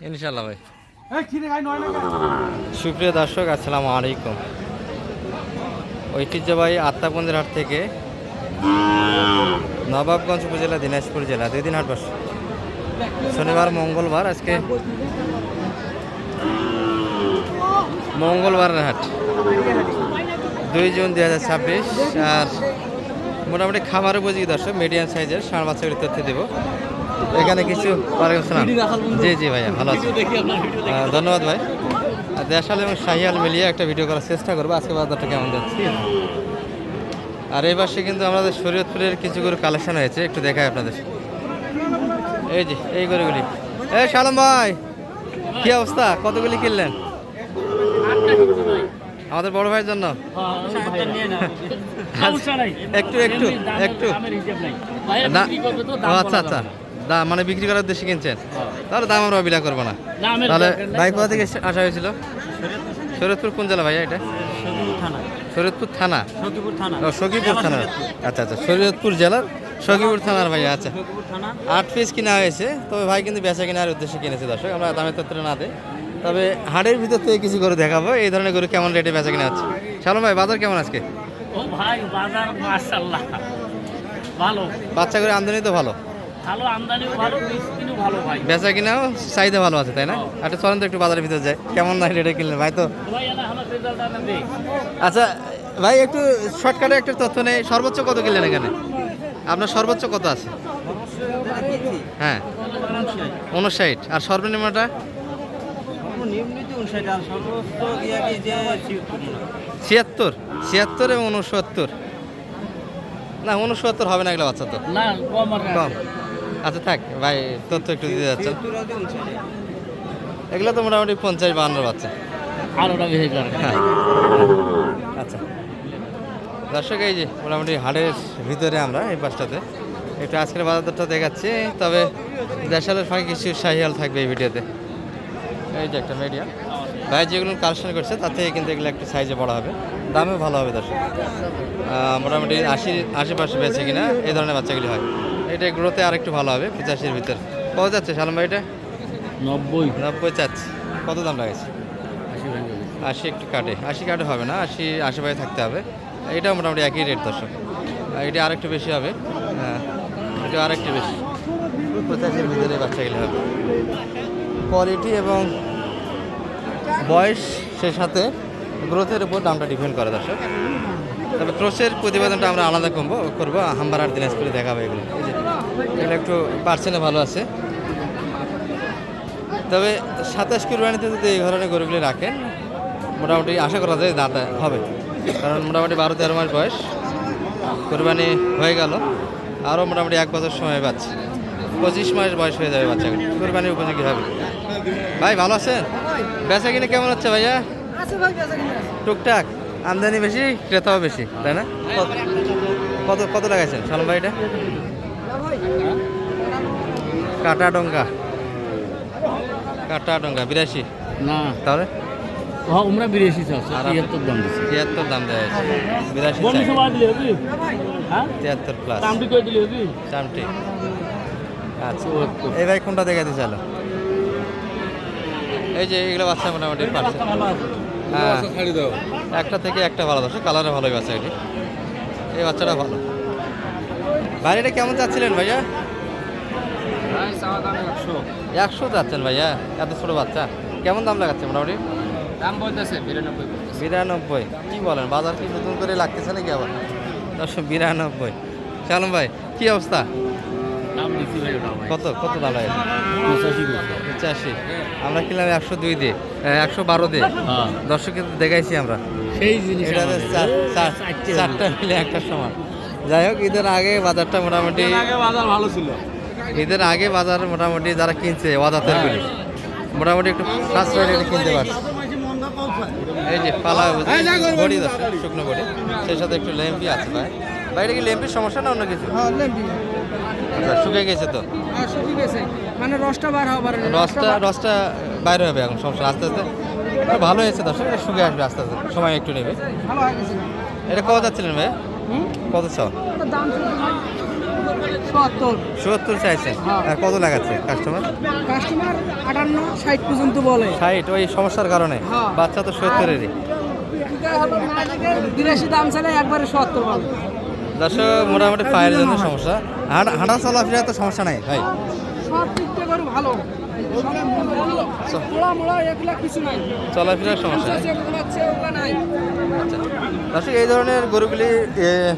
ইনশাল্লাহ ভাই। সুপ্রিয় দর্শক, আসসালামু আলাইকুম। ঐতিহ্যবাহী আত্মাপন্দের হাট থেকে নবাবগঞ্জ উপজেলা, দিনাজপুর জেলা 2 দিন হাট বসে। শনিবার, মঙ্গলবার। আজকে মঙ্গলবারের হাট, 2 জুন 2026। আর মোটামুটি খামার উপযোগী দর্শক, মিডিয়াম সাইজের ষাঁড় বাচ্চাগুলির তথ্য দেব। এখানে কিছু জি জি ভাইয়া, ভালো আছে, ধন্যবাদ ভাই। দেশাল এবং শাহিয়াল মিলিয়ে একটা ভিডিও করার চেষ্টা করবো। আজকে বাজারটা কেমন যাচ্ছে। আর এই পাশে কিন্তু আমাদের শরীয়তপুরের কিছু গরু কালেকশন হয়েছে, একটু দেখাই আপনাদের। এই যে এই গরুগুলি। এই শালম ভাই, কি অবস্থা, কতগুলি কিনলেন? আমাদের বড় ভাইয়ের জন্য একটু একটু একটু না, আচ্ছা আচ্ছা, দাম মানে বিক্রি করার উদ্দেশ্যে কিনছেন, তাহলে দাম আমরা অবিলা করবো না। তাহলে ভাই কোথা থেকে আসা হয়েছিল? শরীয়তপুর কোন জেলা ভাইয়া এটা? শরীয়তপুর থানা, সখীপুর থানা। আচ্ছা আচ্ছা, শরীয়তপুর জেলার সখীপুর থানার ভাইয়া। আচ্ছা, 8 পিস কিনা হয়েছে। তবে ভাই কিন্তু বেচা কেনার উদ্দেশ্যে কিনেছে দর্শক, আমরা দামের তথ্য না দেয়। তবে হাটের ভিতর থেকে কিছু গরু দেখাবো, এই ধরনের গরু কেমন রেটে বেচা কিনা হচ্ছে। শালম ভাই, বাজার কেমন আজকে? বাচ্চা করে আমদানি তো ভালো, বেচা কিনাও চাহিদা ভালো আছে, তাই না? একটা চলেন তো একটু বাজারের ভিতরে যায়, কেমন না রেটে কিনলেন ভাই? তো আচ্ছা ভাই, একটু শর্টকাটে একটা তথ্য নেই, সর্বোচ্চ কত কিনলেন এখানে? আপনার সর্বোচ্চ কত আছে? হ্যাঁ 59। আর সর্বনিম্নটা 76 এবং 69। না 69 হবে না, এগুলো বাচ্চা তো কম। আচ্ছা থাক ভাই, তথ্য একটু দিতে যাচ্ছে। এগুলো তো মোটামুটি 50-52 বাচ্চা। হ্যাঁ আচ্ছা দর্শক, এই যে মোটামুটি হাটের ভিতরে আমরা এই পাশটাতে একটু আজকের বাজারটা দেখাচ্ছি। তবে দেশালের ফাঁকে কিছু শাহিয়াল থাকবে এই ভিডিওতে। এই যে একটা মিডিয়াম ভাই যেগুলো কালেকশন করছে, তার থেকে কিন্তু এগুলো একটু সাইজে বড় হবে, দামে ভালো হবে দর্শক। মোটামুটি 80 পাশে বেচে কিনা এই ধরনের বাচ্চাগুলি হয়। এটা গ্রোথে আর একটু ভালো হবে, 85-এর ভিতর পাওয়া যাচ্ছে। শালম ভাই, এটা 90 চাচ্ছে। কত দাম লাগাইছে? 80 একটু কাটে, 80 কাটে হবে না, 80 আশেপাশে থাকতে হবে। এটা মোটামুটি একই রেট দর্শক। এটা আর একটু বেশি হবে, হ্যাঁ এটা আর একটু বেশি, 85-এর ভিতরে বাচ্চাগুলি হবে। কোয়ালিটি এবং বয়স, সেই সাথে গ্রোথের উপর দামটা ডিপেন্ড করে দর্শক। তবে ক্রসের প্রতিবেদনটা আমরা আলাদা করবো হাম্বারহাট দিনাজপুরে দেখাবো এগুলো। এই যে এগুলো একটু পার্সেন্টে ভালো আছে। তবে 27 কুরবানিতে যদি এই ধরনের গরুগুলি রাখেন, মোটামুটি আশা করা যায় দাঁত হবে, কারণ মোটামুটি 12-13 মাস বয়স, কুরবানি হয়ে গেল, আরও মোটামুটি 1 বছর সময় পাচ্ছে, 25 মাস বয়স হয়ে যাবে বাচ্চাগুলি, কুরবানির উপযোগী হবে। ভাই ভালো আছেন? বেচা কিনে কেমন হচ্ছে ভাইয়া? টুকটাক, আমদানি বেশি, ক্রেতাও বেশি, তাই না? কত কত লাগাইছেন শালম ভাই? এটা কাটাডোঙ্গা 82 না, তাহলে 83 দাম দিচ্ছে, 73 দাম দেওয়া হয়েছে, 83 প্লাস চামটি। আচ্ছা এই ভাই কোনটা দেখা দিচ্ছে? এই যে এগুলো বাচ্চা মোটামুটি পারছে, হ্যাঁ একটা থেকে একটা ভালো দর্শক, কালারে ভালোই বাচ্চা। এটি এই বাচ্চাটা ভালো। ভাই এটা কেমন চাচ্ছিলেন ভাইয়া? 100 চাচ্ছেন ভাইয়া? এত ছোটো বাচ্চা কেমন দাম লাগাচ্ছে? মোটামুটি দাম বলতেছে 92। কি বলেন, বাজার কি নতুন করে লাগতেছে নাকি আবার? 92। শালম ভাই কি অবস্থা? কত কত দাম লাগে? 85। আমরা কিনলাম 102 দিয়ে, 112 দিয়ে। দর্শককে দেখাইছি আমরা, এটা 4টা মিলে একটা সমান। যাই হোক, ঈদের আগে বাজারটা মোটামুটি ভালো ছিল। ঈদের আগে বাজার মোটামুটি যারা কিনছে ওয়াদাতের গুলি মোটামুটি একটু সাশ্রয় রেটে কিনতে পারছে। এই যে পালা বড়ি দর্শক, শুকনো বড়ি, সেই সাথে একটু লেম্পি আছে ভাই। বাইরে কি লেম্পির সমস্যা না অন্য কিছু? আচ্ছা শুকিয়ে গেছে তো, মানে রসটা বাইরে হবে এখন, সমস্যা আস্তে আস্তে ভালো হয়েছে দর্শক, এটা শুকিয়ে আসবে আস্তে আস্তে, সময় একটু নেবে। এটা কত যাচ্ছিলেন ভাই? কত চাও? ৭০ ৭০ চাইছেন, আর কত লাগাচ্ছে কাস্টমার? কাস্টমার 58-60 পর্যন্ত বলে। 60, ওই সমস্যার কারণে। হ্যাঁ। বাচ্চা তো 70-এরই। 82 দাম চাইলে একবারে 70 বলে। দর্শক মোটামুটি পায়ের জন্য সমস্যা, হাঁটা চলাফেরা তো সমস্যা নাই ভাই। সব দিক থেকে গরু ভালো। মোড়া এগুলা কিছু নাই। চলাফেরার সমস্যা নেই। ওগুলা নাই। আচ্ছা দর্শক, এই ধরনের গরুগুলি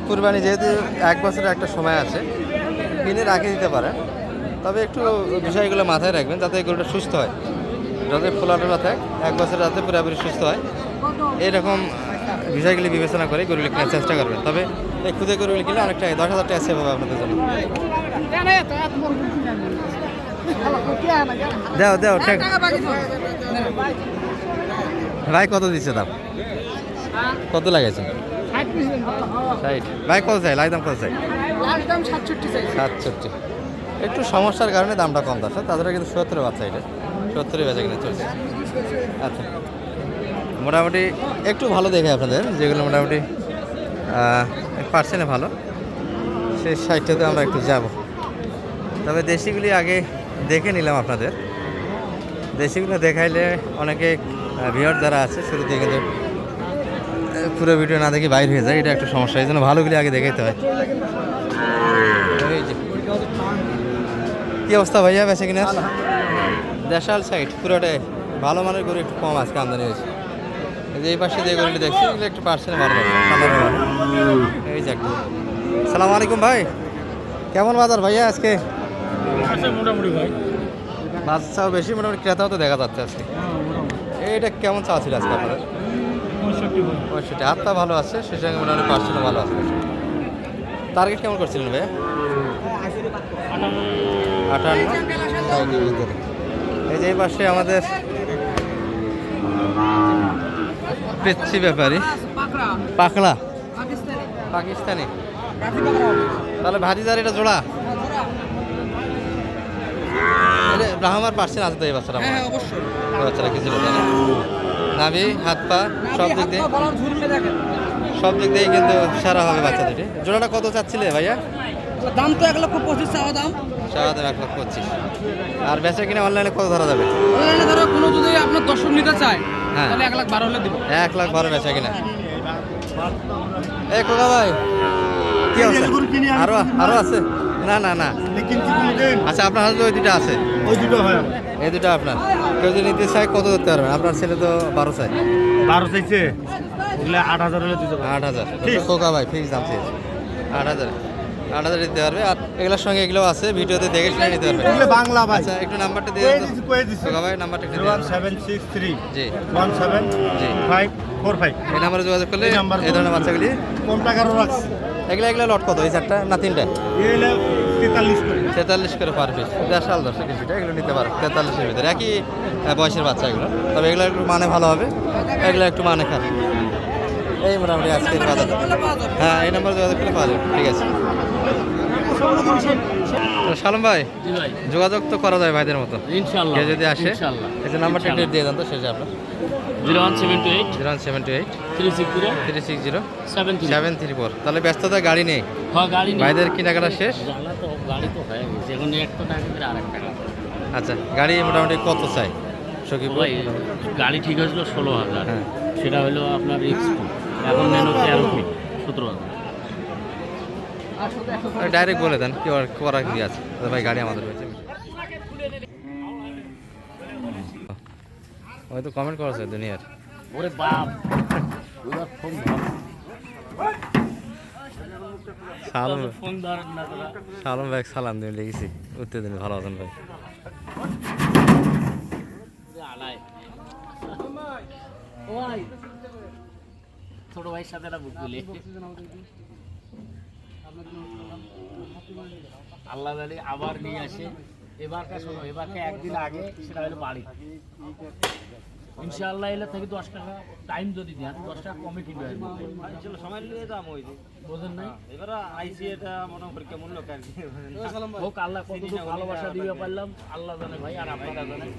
কুরবানি যেহেতু 1 বছরের একটা সময় আছে, কিনে রাখে দিতে পারেন। তবে একটু বিষয়গুলো মাথায় রাখবেন যাতে এই গরুটা সুস্থ হয়, যাতে ফোলাটোলা থাকে, 1 বছর যাতে পুরোপুরি সুস্থ হয়, এইরকম বিষয়গুলি বিবেচনা করে গরুগুলি কেনার চেষ্টা করবেন। তবে এই খুদে গরুগুলি কিনলে অনেকটা 10,000 টাকা সেভ হবে আপনাদের জন্য। দেও দেও ঠিক। ভাই কত দিচ্ছে দাম? কত লাগাইছে? 60। ভাই কত চাই? লাইদাম কত চাই? 67। একটু সমস্যার কারণে দামটা কম যাচ্ছে, তাদের কিন্তু 70 বাচ্চা, এটা 70 বেচা কিনা চলছে। আচ্ছা মোটামুটি একটু ভালো দেখে আপনাদের, যেগুলো মোটামুটি পার্সেন্টে ভালো, সেই সাইডটাতে আমরা একটু যাব। তবে দেশিগুলি আগে দেখে নিলাম আপনাদের, দেশিগুলো দেখাইলে অনেকে ভিউয়ার যারা আছে শুরু থেকে কিন্তু পুরো ভিডিও না দেখে বাইরে হয়ে যায়, এটা একটু সমস্যা, এই জন্য ভালোগুলি আগে দেখাইতে হয়। এই যে কী অবস্থা ভাইয়া বেঁচে কিনা? দেশাল সাইড পুরোটাই ভালো মানের গরু, একটু কম আজকে আমদানি হয়েছে। এই যে এই পাশে যে গরুগুলি দেখছি এগুলো একটু পার্সেন্ট ভালো লাগছে, কালারও ভালো। এই যে একটা। সালাম আলাইকুম ভাই, কেমন বাজার ভাইয়া আজকে? মোটামুটি ভাই বাচ্চাও বেশি, মোটামুটি ক্রেতাও তো দেখা যাচ্ছে আজকে। এইটা কেমন চা ছিল আজকে আপনাদের? 65। হাত পা ভালো আছে, সে সঙ্গে মোটামুটি পার্সেন্টও ভালো আছে। টার্গেট কেমন করছিলেন ভাইয়া? 58। এই যে এই পাশে আমাদের পেচ্ছি ব্যাপারী পাকড়া পাকিস্তানি, তাহলে ভাজিদার এটা জোড়া ব্রাহ্মার পার্সেন্ট আছে তো এই বাচ্চারা? অবশ্যই এই বাচ্চারা কিছু বলতে না, নাভি হাত পা সব দিক দিয়ে, সব দিক দিয়েই কিন্তু সারা হবে বাচ্চা দুটি। জোড়াটা কত চাচ্ছিলে ভাইয়া? দাম তো 1,25,000 চাওয়া দাম। চাওয়া দাম 1,25,000। আর বেচা কিনা অনলাইনে কত ধরা যাবে? অনলাইনে ধরো কোনো যদি আপনার দর্শক নিতে চায় হ্যাঁ, তাহলে 1,12,000 হলে দিব। 1,12,000 বেচা কিনা। এই কোকা ভাই কি অবস্থা? আরো আছে? না না না, আচ্ছা আপনার হাতে ওই দুটো আছে? ওই দুটো হয় এই দুটো আপনার। কেউ যদি নিতে চায় কত ধরতে পারবেন? আপনার ছেলে তো 12 চাই। 12 চাইছে, ওগুলো 8,000 হলে দিতে পারবো। 8,000 ঠিক। কোকা ভাই ফিক্স দাম চেয়েছে 8,000। 8,000 দিতে পারবে। আর এগুলোর সঙ্গে এগুলো আছে, ভিডিওতে দেখে শুনে নিতে পারবে। এগুলো বাংলা ভাই। আচ্ছা একটু নাম্বারটা দিয়ে কয়ে দিন দিছি, তো। কয়ে দিছি। কোকা ভাই নাম্বারটা একটু দিয়ে দিন। 01763 জি 175545। এই নাম্বারে যোগাযোগ করলে এই নাম্বার এই ধরনের বাচ্চাগুলি। কোন টাকারও রাখছি? এগুলো লট কত? এই চারটা না তিনটা? এগুলো 43 করে। 43 করে পার পিস। দেড়শাল দর্শক কিছুটা এগুলো নিতে পারো 43-এর ভিতরে, একই বয়সের বাচ্চা এগুলো। তবে এগুলো একটু মানে ভালো হবে, এগুলো একটু মানে খারাপ। এই মোটামুটি আজকের বাজার। হ্যাঁ এই নাম্বার যোগাযোগ করলে পাওয়া যাবে। ঠিক আছে সালাম ভাই, জি ভাই যোগাযোগ তো করা যায় ভাইদের মতো। ইনশাআল্লাহ কেউ যদি আসে ইনশাআল্লাহ এই যে নাম্বারটা একটু দিয়ে দেন তো শেষে আপনার। 01728 01728 360 360 73। 734। তাহলে ব্যস্ততা গাড়ি নেই, হ্যাঁ গাড়ি নেই। ভাইদের কেনাকাটা শেষ। জ্বালা তো গাড়ি তো হয়ে গেছে, এখন 1 টাকা করে আরেক টাকা। আচ্ছা গাড়ি মোটামুটি কত চাই সখীপুর? ভাই গাড়ি ঠিক হয়েছিল 16,000, হ্যাঁ। সেটা হলো আপনার X2, এখন নেন 13 ফিট 17,000। ডাইরেক্ট বলে দেন কি করা কি আছে ভাই, গাড়ি আমাদের রয়েছে। ওই তো কমেন্ট করেছে দুনিয়ার। ওরে বাপ ওরা ফোন ধর, সালাম ফোন ধরেন না তোরা। সালাম ভাই, সালাম দিন লিখেছি উত্তর দিন। ভালো আছেন ভাই? আলাই ওই ছোট ভাইয়ের সাথে একটা বুক দিলে আল্লাহ জানি আবার নিয়ে আসে। এবারটা শোনো, এবারকে একদিন আগে সেটা হলো বাড়ি ইনশাআল্লাহ এলে থেকে 10 টাকা টাইম যদি দেন 10 টাকা কমে কিনবে। চলো সময় নিয়ে দাম ওই বোঝেন নাই? এবার আইসি এটা মনে করি কেমন লোক আর কি। হোক আল্লাহ কতটুকু ভালোবাসা দিবে পারলাম আল্লাহ জানে ভাই, আর আপনারা জানেন।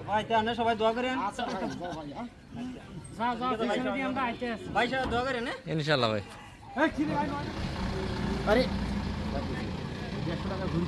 ভাই তাহলে সবাই দোয়া করেন। 22,000 দোয়া করে না ইনশাল্লাহ ভাই। আরে 150 টাকা ঘুরি